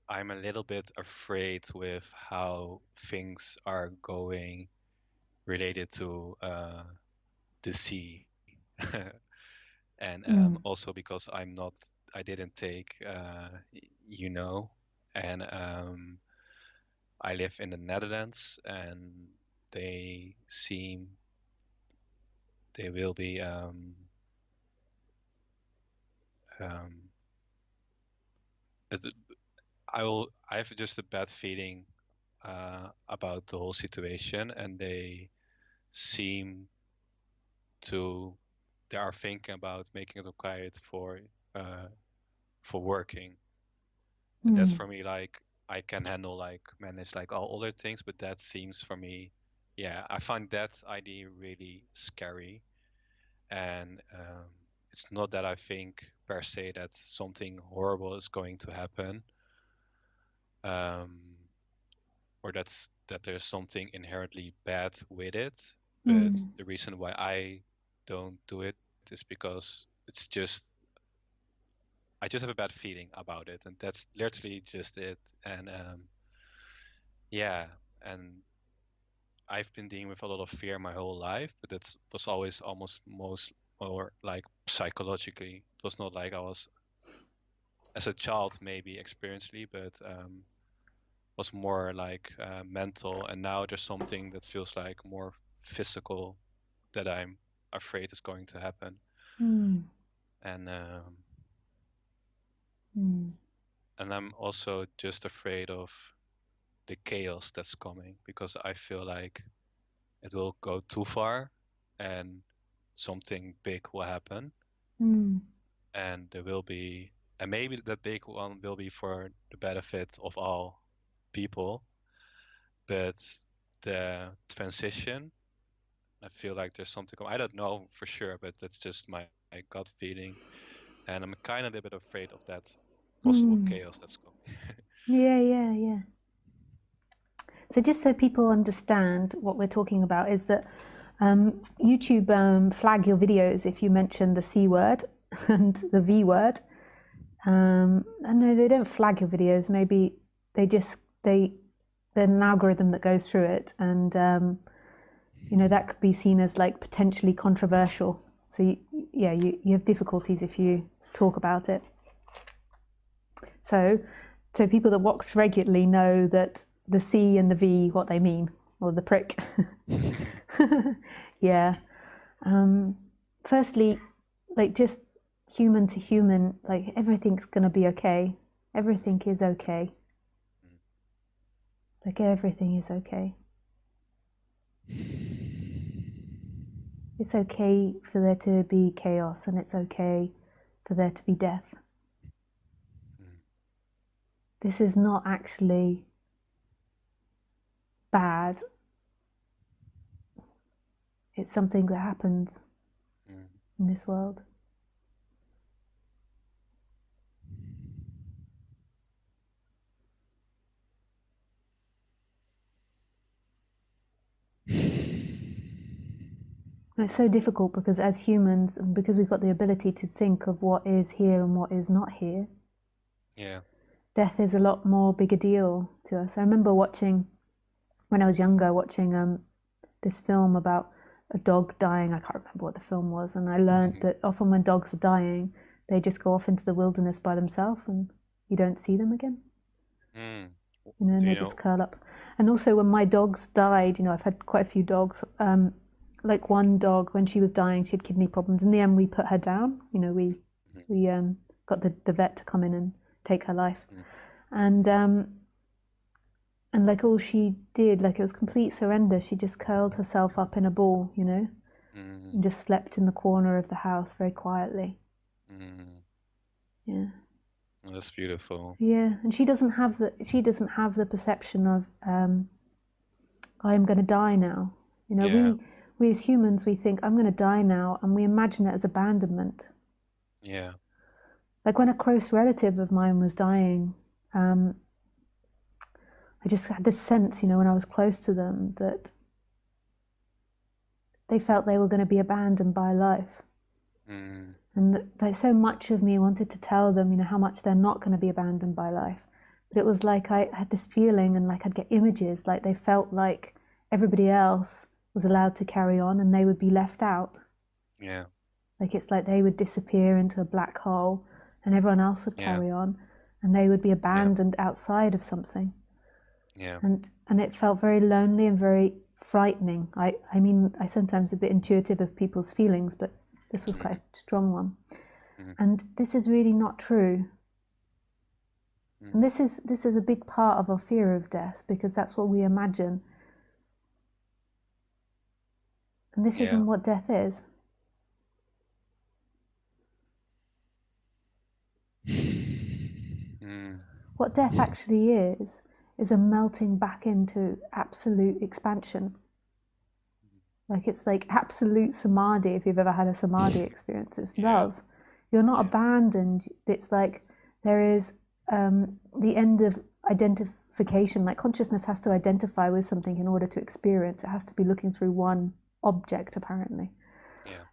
I'm a little bit afraid with how things are going related to the sea. And Mm. also because I didn't take, and I live in the Netherlands, and they seem they will be um, it- I have just a bad feeling about the whole situation, and seem to they are thinking about making it quiet uh, for working. And that's Mm. for me, like, I can handle, like, manage, like, all other things, but that seems for me, yeah, I find that idea really scary. And it's not that I think per se that something horrible is going to happen, um, or that there's something inherently bad with it. But Mm. the reason why I don't do it is because I just have a bad feeling about it, and that's literally just it. And yeah, and I've been dealing with a lot of fear my whole life, but it was always almost most more like psychologically. It was not like I was as a child maybe experientially, but was more like mental. And now there's something that feels like more physical that I'm afraid is going to happen. Mm. And Mm. I'm also just afraid of the chaos that's coming, because I feel like it will go too far and something big will happen, Mm. and there will be, and maybe that big one will be for the benefit of all people, but the transition, I feel like there's something I don't know for sure, but that's just my gut feeling, and I'm kind of a little bit afraid of that possible Mm. chaos that's coming. Yeah, yeah, yeah. So just so people understand what we're talking about is that YouTube flag your videos if you mention the C word and the V word. I know they don't flag your videos. Maybe they just there's an algorithm that goes through it, and that could be seen as like potentially controversial. So you have difficulties if you talk about it. So so people that watch regularly know that the C and the V, what they mean, or the prick. Yeah. Um, Firstly, like just human to human, like everything's gonna be okay. Everything is okay. Like everything is okay. It's okay for there to be chaos, and it's okay for there to be death. This is not actually bad. It's something that happens in this world. And it's so difficult because as humans, and because we've got the ability to think of what is here and what is not here, Yeah. death is a lot more bigger deal to us. I remember watching, when I was younger, watching this film about a dog dying. I can't remember what the film was, and I learned that often when dogs are dying, they just go off into the wilderness by themselves, and you don't see them again. Mm. And Do they you just know? curl up. And also, when my dogs died, I've had quite a few dogs. Like one dog, when she was dying, she had kidney problems. In the end, we put her down. We got the vet to come in and take her life. And and like all she did, like it was complete surrender. She just curled herself up in a ball, and just slept in the corner of the house very quietly. Yeah, That's beautiful. yeah. And she doesn't have the perception of I am going to die now. Yeah. We as humans, we think I'm going to die now, and we imagine it as abandonment. Yeah. Like when a close relative of mine was dying, um, I just had this sense, when I was close to them, that they felt they were going to be abandoned by life. And like so much of me wanted to tell them, how much they're not going to be abandoned by life, But it was like I had this feeling, and like I'd get images, like they felt like everybody else was allowed to carry on and they would be left out. Yeah. Like it's like they would disappear into a black hole and everyone else would Yeah. carry on and they would be Yeah. abandoned outside of something. Yeah. And it felt very lonely and very frightening. I mean, I sometimes a bit intuitive of people's feelings, but this was quite a strong one. And this is really not true. And this is a big part of our fear of death, because that's what we imagine. And this isn't what death is. What death actually is a melting back into absolute expansion. Like it's like absolute samadhi. If you've ever had a samadhi experience, it's love. You're not abandoned. It's like there is the end of identification. Like consciousness has to identify with something in order to experience. It has to be looking through one object, apparently.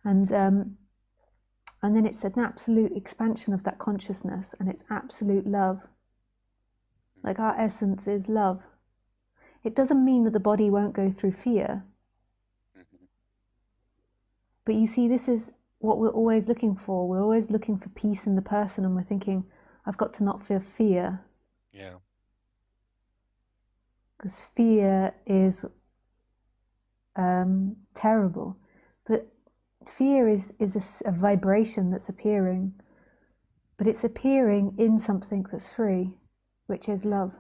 And then it's an absolute expansion of that consciousness, and it's absolute love. Like our essence is love. It doesn't mean that the body won't go through fear. But you see, this is what we're always looking for. We're always looking for peace in the person, and we're thinking, I've got to not feel fear. Yeah. Because fear is terrible. But fear is a vibration that's appearing. But it's appearing in something that's free, which is love.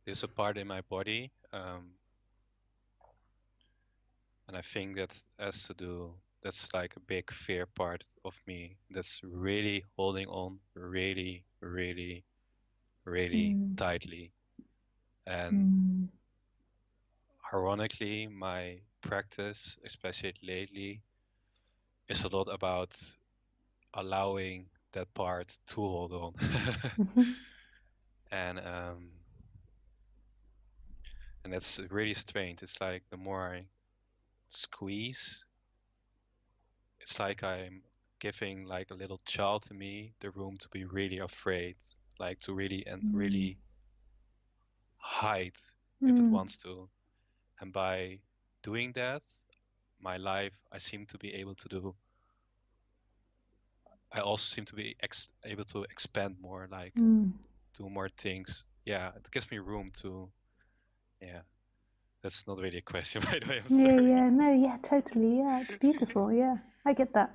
There's a part in my body, and I think that has to do, that's like a big fear part of me that's really holding on really, really, really tightly. And ironically, my practice, especially lately, is a lot about allowing that part to hold on. And that's really strange. It's like the more I squeeze, it's like I'm giving like a little child in me the room to be really afraid, like to really and really hide if it wants to. And by doing that, my life, I seem to be able to do. I also seem to be able to expand more, like do more things. Yeah, it gives me room to. Yeah, that's not really a question, by the way. I'm sorry. Yeah, no, yeah, totally. Yeah, it's beautiful. Yeah, I get that.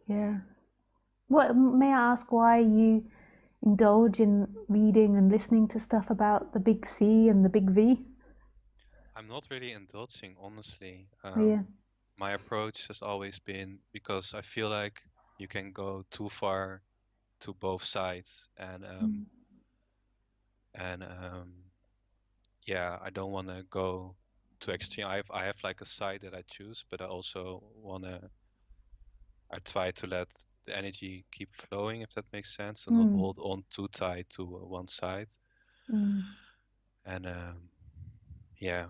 Yeah. What may I ask why you indulge in reading and listening to stuff about the big C and the big V? I'm not really indulging, honestly. Yeah. My approach has always been because I feel like you can go too far to both sides, and yeah, I don't want to go too extreme. I have like a side that I choose, but I also I try to let the energy keep flowing, if that makes sense, and not hold on too tight to one side. And yeah,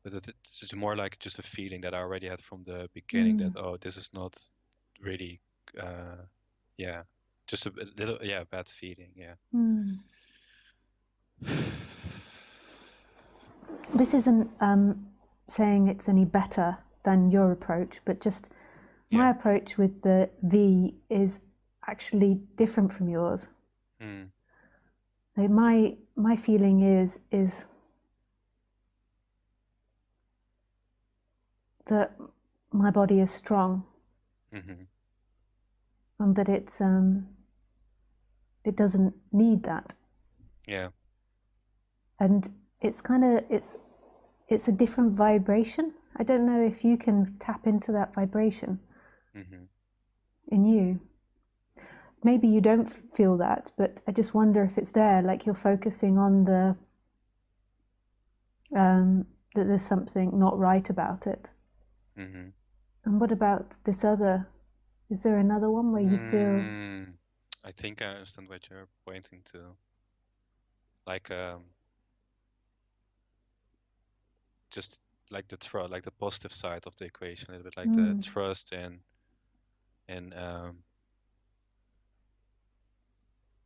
but this is more like just a feeling that I already had from the beginning that, oh, this is not really, yeah, just a little, yeah, bad feeling, yeah. This isn't saying it's any better than your approach, but just my approach with the V is actually different from yours. Like my feeling is that my body is strong, and that it doesn't need that. Yeah. And it's kind of it's a different vibration. I don't know if you can tap into that vibration in you. Maybe you don't feel that, but I just wonder if it's there, like you're focusing on the that there's something not right about it. And what about this other? Is there another one where you feel? I think I understand what you're pointing to. Like just like the positive side of the equation, a little bit like the trust in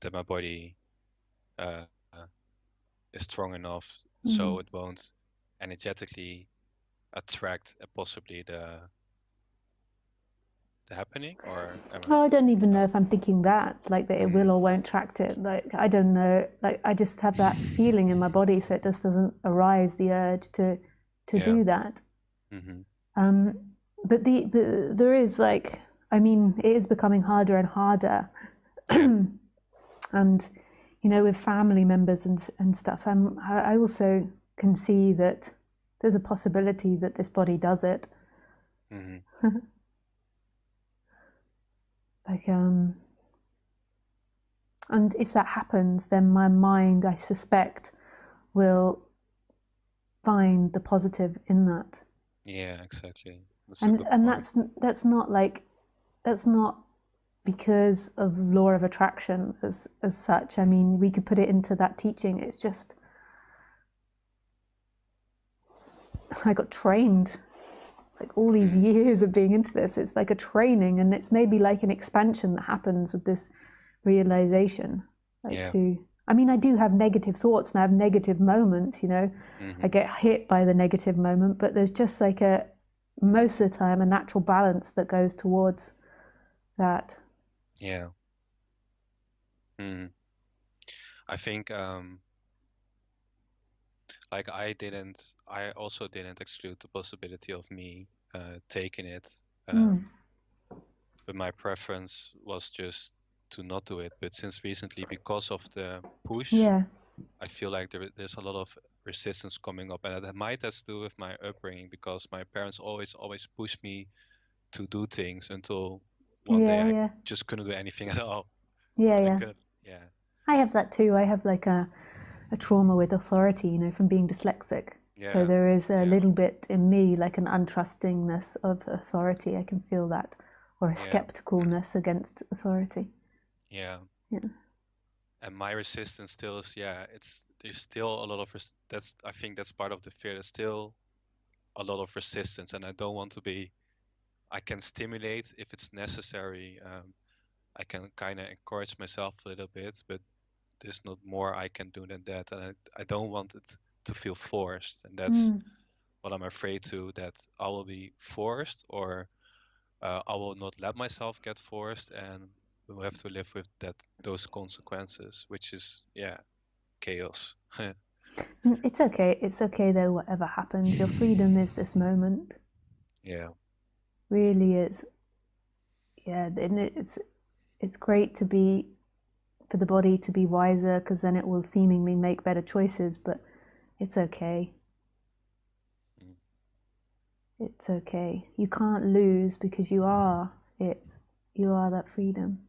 that my body uh, is strong enough so it won't energetically attract possibly the happening, or am I? Oh, I don't even know Oh. if I'm thinking that, like that it will or won't attract it. Like, I don't know. Like, I just have that feeling in my body, so it just doesn't arise the urge to Yeah. do that. Mm-hmm. But there is like, I mean, it is becoming harder and harder. Yeah. And, you know, with family members and stuff, I also can see that there's a possibility that this body does it. Mm-hmm. Like, and if that happens, then my mind, I suspect, will find the positive in that. Yeah, exactly. That's a And good and point. that's not like, that's not because of law of attraction as such. I mean, we could put it into that teaching. It's just, I got trained like all these years of being into this. It's like a training, and it's maybe like an expansion that happens with this realization. Like, Yeah. to, I mean, I do have negative thoughts and I have negative moments, you know. I get hit by the negative moment, but there's just like a, most of the time, a natural balance that goes towards that. Yeah. I think like I also didn't exclude the possibility of me taking it. But my preference was just to not do it. But since recently, because of the push, Yeah. I feel like there's a lot of resistance coming up, and that might have to do with my upbringing, because my parents always pushed me to do things until one day Yeah, I yeah. just couldn't do anything at all. Yeah, I yeah. couldn't. Yeah. I have that too. I have like a trauma with authority, you know, from being dyslexic. So Yeah. there is a Yeah. little bit in me, like an untrustingness of authority. I can feel that, or a Yeah. skepticalness against authority. Yeah. Yeah. And my resistance still is, yeah, there's still a lot of that's, I think that's part of the fear. There's still a lot of resistance, and I don't want to be. I can stimulate if it's necessary. I can kind of encourage myself a little bit, but there's not more I can do than that, and I don't want it to feel forced, and that's what I'm afraid to, that I will be forced, or I will not let myself get forced, and we'll have to live with those consequences, which is, yeah, chaos. It's okay. It's okay though, whatever happens. Your freedom is this moment. Yeah. Really is. Yeah, and it's great to be, for the body to be wiser, because then it will seemingly make better choices, but it's okay. It's okay. You can't lose, because you are it. You are that freedom.